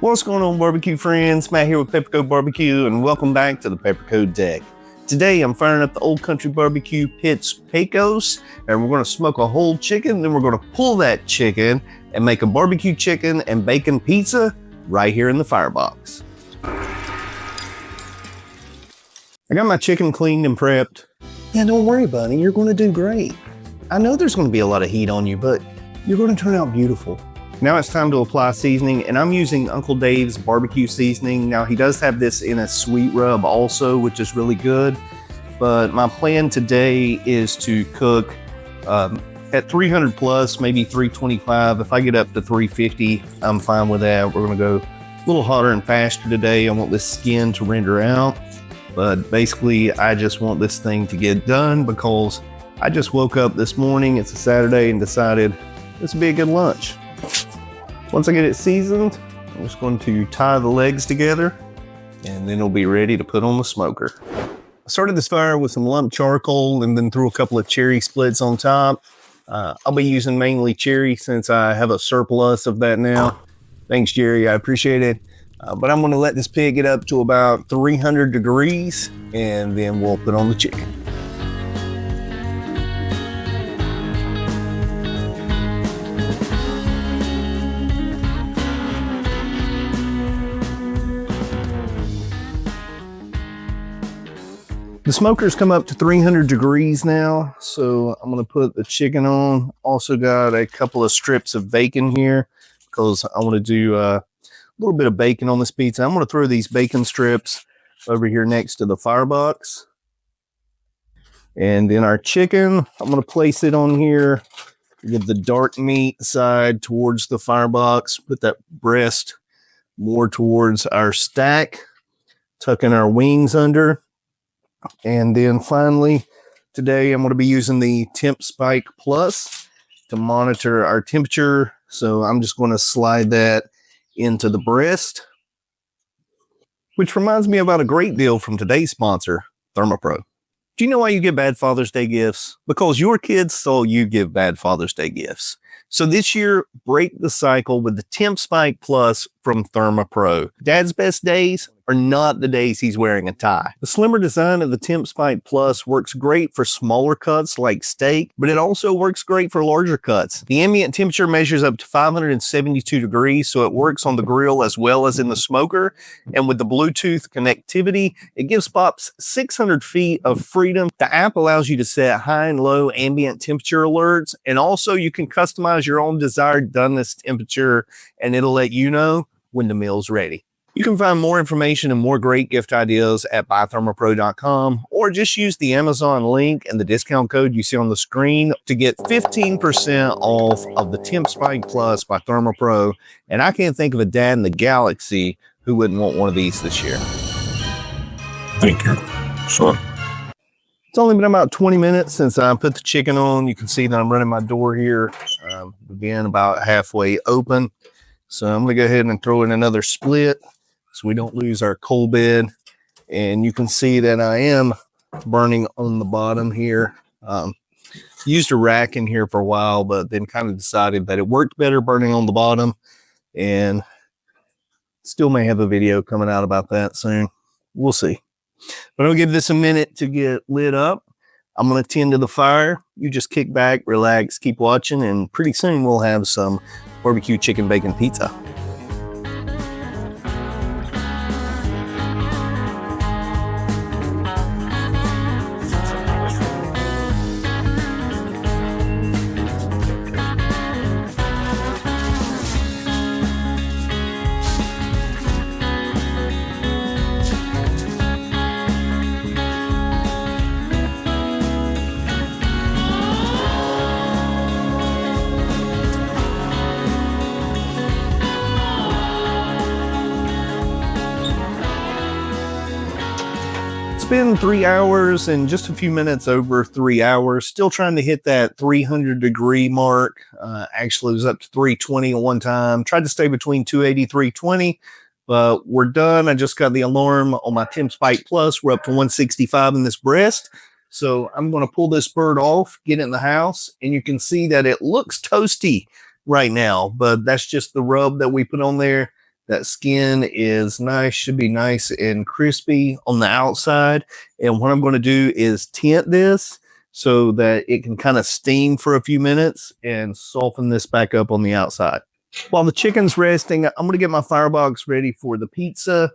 What's going on, barbecue friends? Matt here with Peppercoat Barbecue, and welcome back to the Peppercoat deck. Today I'm firing up the Old Country Barbecue Pits Pecos, and we're going to smoke a whole chicken. Then we're going to pull that chicken and make a barbecue chicken and bacon pizza right here in the firebox. I got my chicken cleaned and prepped. Yeah, don't worry, buddy. You're going to do great. I know there's going to be a lot of heat on you, but you're going to turn out beautiful. Now it's time to apply seasoning, and I'm using Uncle Dave's barbecue seasoning. Now he does have this in a sweet rub also, which is really good. But my plan today is to cook at 300 plus, maybe 325. If I get up to 350, I'm fine with that. We're gonna go a little hotter and faster today. I want this skin to render out. But basically, I just want this thing to get done because I just woke up this morning, it's a Saturday, and decided this would be a good lunch. Once I get it seasoned, I'm just going to tie the legs together and then it'll be ready to put on the smoker. I started this fire with some lump charcoal and then threw a couple of cherry splits on top. I'll be using mainly cherry since I have a surplus of that now. Thanks, Jerry, I appreciate it. But I'm gonna let this pig get up to about 300 degrees and then we'll put on the chicken. The smoker's come up to 300 degrees now, so I'm gonna put the chicken on. Also got a couple of strips of bacon here because I wanna do a little bit of bacon on this pizza. I'm gonna throw these bacon strips over here next to the firebox. And then our chicken, I'm gonna place it on here. Get the dark meat side towards the firebox, put that breast more towards our stack, tucking our wings under. And then finally, today I'm going to be using the TempSike Plus to monitor our temperature. So I'm just going to slide that into the breast, which reminds me about a great deal from today's sponsor, ThermoPro. Do you know why you get bad Father's Day gifts? Because your kids saw you give bad Father's Day gifts. So this year, break the cycle with the TempSike Plus from ThermoPro. Dad's best days are not the days he's wearing a tie. The slimmer design of the TempSike Plus works great for smaller cuts like steak, but it also works great for larger cuts. The ambient temperature measures up to 572 degrees, so it works on the grill as well as in the smoker. And with the Bluetooth connectivity, it gives Pops 600 feet of freedom. The app allows you to set high and low ambient temperature alerts, and also you can customize your own desired doneness temperature, and it'll let you know when the meal's ready. You can find more information and more great gift ideas at buythermopro.com, or just use the Amazon link and the discount code you see on the screen to get 15% off of the TempSike Plus by ThermoPro. And I can't think of a dad in the galaxy who wouldn't want one of these this year. Thank you, son. It's only been about 20 minutes since I put the chicken on. You can see that I'm running my door here, again, about halfway open. So I'm gonna go ahead and throw in another split so we don't lose our coal bed. And you can see that I am burning on the bottom here. Used a rack in here for a while, but then kind of decided that it worked better burning on the bottom, and still may have a video coming out about that soon. We'll see. But I'm gonna give this a minute to get lit up. I'm gonna tend to the fire. You just kick back, relax, keep watching, and pretty soon we'll have some barbecue chicken bacon pizza. It's been 3 hours and just a few minutes over 3 hours. Still trying to hit that 300 degree mark. Actually, it was up to 320 at one time. Tried to stay between 280, 320, but we're done. I just got the alarm on my TempSike Plus. We're up to 165 in this breast. So I'm going to pull this bird off, get it in the house, and you can see that it looks toasty right now, but that's just the rub that we put on there. That skin is nice, should be nice and crispy on the outside. And what I'm going to do is tint this so that it can kind of steam for a few minutes and soften this back up on the outside. While the chicken's resting, I'm going to get my firebox ready for the pizza.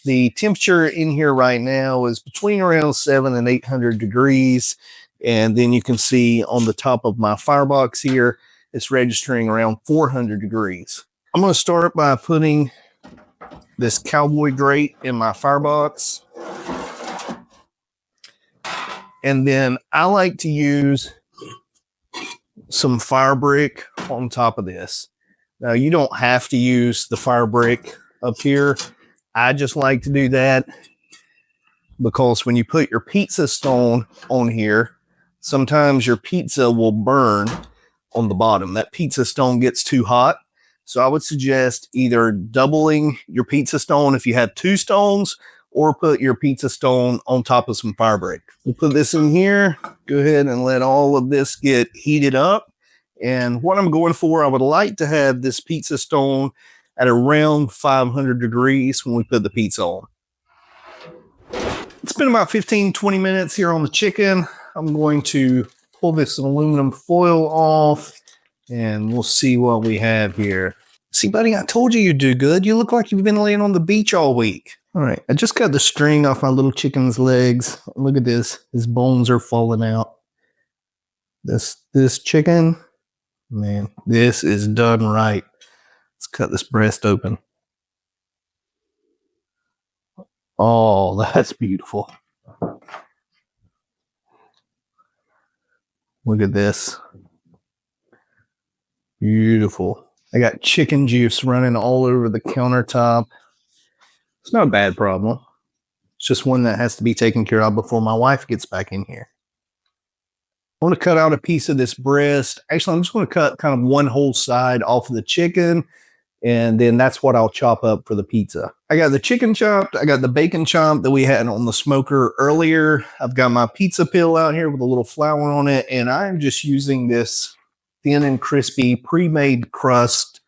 The temperature in here right now is between around 700 and 800 degrees. And then you can see on the top of my firebox here, it's registering around 400 degrees. I'm going to start by putting this cowboy grate in my firebox. And then I like to use some fire brick on top of this. Now, you don't have to use the fire brick up here. I just like to do that because when you put your pizza stone on here, sometimes your pizza will burn on the bottom. That pizza stone gets too hot. So I would suggest either doubling your pizza stone if you have 2 stones, or put your pizza stone on top of some fire brick. We'll put this in here. Go ahead and let all of this get heated up. And what I'm going for, I would like to have this pizza stone at around 500 degrees when we put the pizza on. It's been about 15-20 minutes here on the chicken. I'm going to pull this aluminum foil off and we'll see what we have here. See, buddy, I told you you'd do good. You look like you've been laying on the beach all week. All right, I just got the string off my little chicken's legs. Look at this. His bones are falling out. This chicken, man, this is done right. Let's cut this breast open. Oh, that's beautiful. Look at this. Beautiful. I got chicken juice running all over the countertop. It's not a bad problem. It's just one that has to be taken care of before my wife gets back in here. I want to cut out a piece of this breast. Actually, I'm just going to cut kind of one whole side off of the chicken, and then that's what I'll chop up for the pizza. I got the chicken chopped. I got the bacon chopped that we had on the smoker earlier. I've got my pizza pill out here with a little flour on it, and I'm just using this thin and crispy pre-made crust,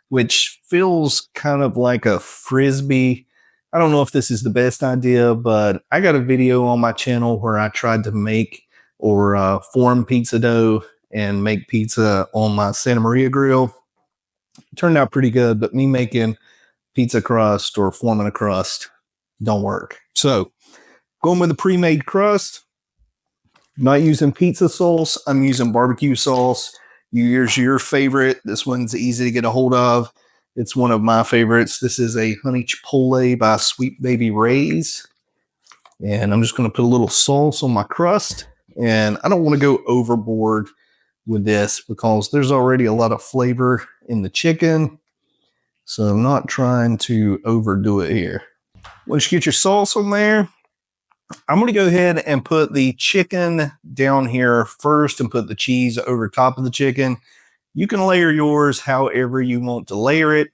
which feels kind of like a Frisbee. I don't know if this is the best idea, but I got a video on my channel where I tried to make or form pizza dough and make pizza on my Santa Maria grill. It turned out pretty good, but me making pizza crust or forming a crust don't work. So going with the pre-made crust, not using pizza sauce, I'm using barbecue sauce. Use your favorite. This one's easy to get a hold of. It's one of my favorites. This is a honey chipotle by Sweet Baby Ray's. And I'm just going to put a little sauce on my crust. And I don't want to go overboard with this because there's already a lot of flavor in the chicken. So I'm not trying to overdo it here. Once you get your sauce on there, I'm going to go ahead and put the chicken down here first and put the cheese over top of the chicken. You can layer yours however you want to layer it.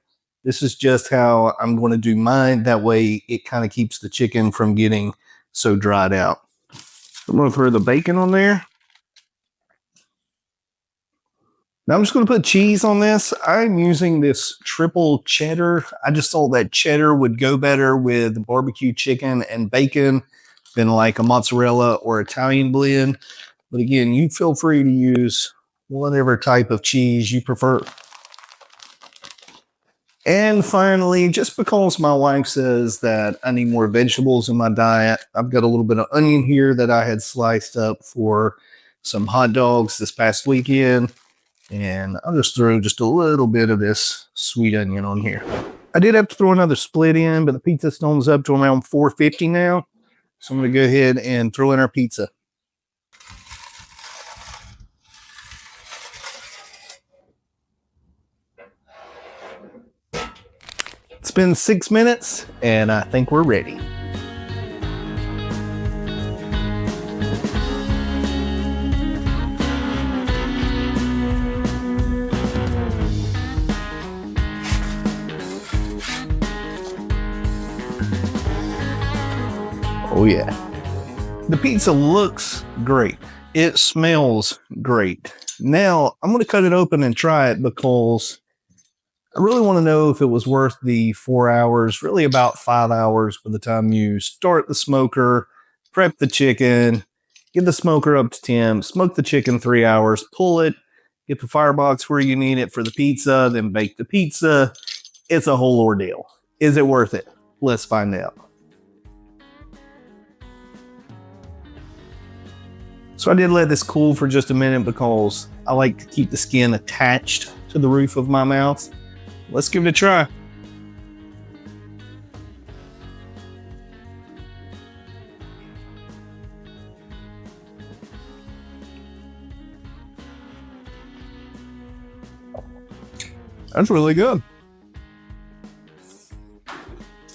This is just how I'm going to do mine. That way it kind of keeps the chicken from getting so dried out. I'm going to throw the bacon on there. Now I'm just going to put cheese on this. I'm using this triple cheddar. I just thought that cheddar would go better with barbecue chicken and bacon than like a mozzarella or Italian blend. But again, you feel free to use whatever type of cheese you prefer. And finally, just because my wife says that I need more vegetables in my diet, I've got a little bit of onion here that I had sliced up for some hot dogs this past weekend. And I'll just throw just a little bit of this sweet onion on here. I did have to throw another split in, but the pizza stone's up to around 450 now. So I'm going to go ahead and throw in our pizza. It's been 6 minutes, and I think we're ready. Oh yeah. The pizza looks great. It smells great. Now, I'm going to cut it open and try it because I really want to know if it was worth the 4 hours, really about 5 hours by the time you start the smoker, prep the chicken, get the smoker up to temp, smoke the chicken 3 hours, pull it, get the firebox where you need it for the pizza, then bake the pizza. It's a whole ordeal. Is it worth it? Let's find out. So I did let this cool for just a minute because I like to keep the skin attached to the roof of my mouth. Let's give it a try. That's really good.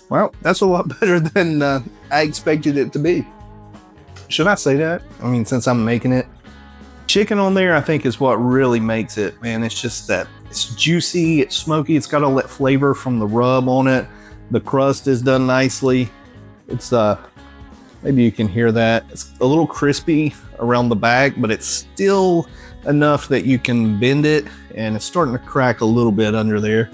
Well, that's a lot better than I expected it to be. Should I say that? I mean, since I'm making it. Chicken on there, I think, is what really makes it, man. It's just that it's juicy, it's smoky, it's got all that flavor from the rub on it. The crust is done nicely. It's maybe you can hear that. It's a little crispy around the back, but it's still enough that you can bend it, and it's starting to crack a little bit under there.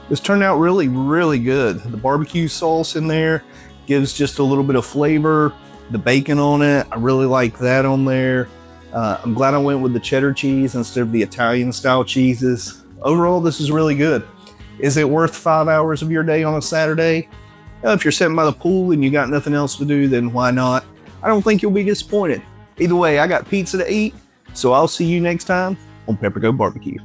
This turned out really, really good. The barbecue sauce in there gives just a little bit of flavor. The bacon on it, I really like that on there. I'm glad I went with the cheddar cheese instead of the Italian style cheeses. Overall, this is really good. Is it worth 5 hours of your day on a Saturday? If you're sitting by the pool and you got nothing else to do, then why not? I don't think you'll be disappointed. Either way, I got pizza to eat, so I'll see you next time on Peppercoat Barbecue.